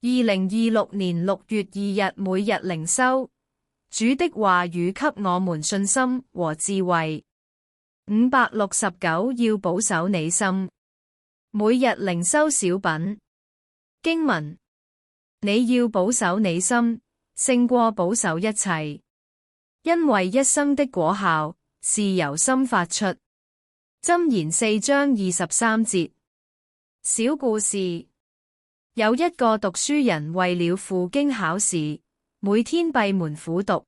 2026年6月2日每日靈修，主的話語給我們信心和智慧。569要保守你心。每日靈修小品。經文：你要保守你心，勝過保守一切，因為一生的果效是由心發出。箴言4章23節。小故事。有一個讀書人為了赴京考試，每天閉門苦讀。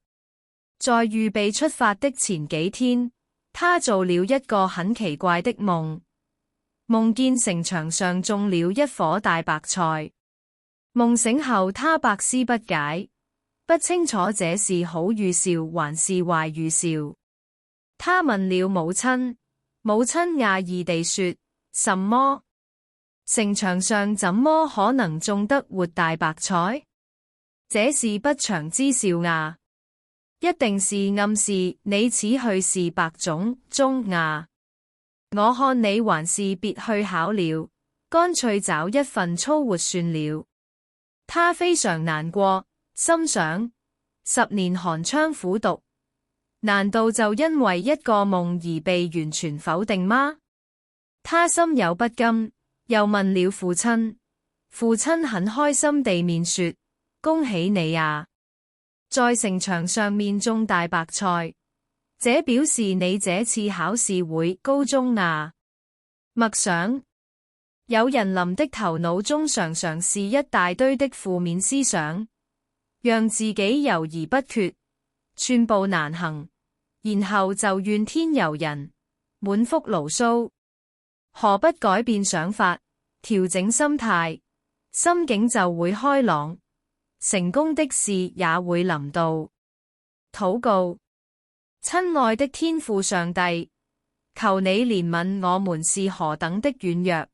在預備出發的前幾天，他做了一個很奇怪的夢，夢見城牆上種了一棵大白菜。夢醒後，他百思不解，不清楚這是好預兆還是壞預兆。他問了母親，母親訝異地說：什麼？城牆上怎麼可能種得活大白菜？這是不祥之兆呀！一定是暗示你此去是白種中呀！我看你還是別去考了，乾脆找一份粗活算了。他非常難過，心想：10年寒窗苦讀，難道就因為一個夢而被完全否定嗎？他心有不甘。又問了父親，父親很開心地面說：恭喜你啊，在城牆上面種大白菜，這表示你這次考試會高中啊。默想，有人臨的頭腦中常常是一大堆的負面思想，讓自己猶豫不決，寸步難行，然後就怨天尤人，滿腹牢騷。何不改變想法，調整心態，心境就會開朗，成功的事也會臨到。禱告。親愛的天父上帝，求你憐憫我們是何等的軟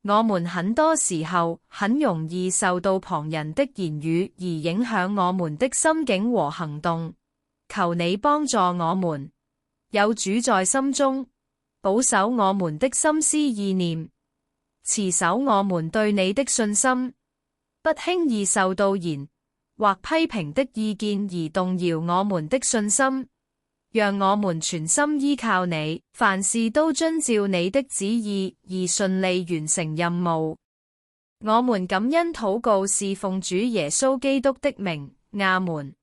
弱，我們很多時候很容易受到旁人的言語而影響我們的心境和行動。求你幫助我們，有主在心中，保守我們的心思意念，持守我們對你的信心，不輕易受到言或批評的意見而動搖我們的信心，讓我們全心依靠你，凡事都遵照你的旨意而順利完成任務。我們感恩禱告是奉主耶穌基督的名，阿門。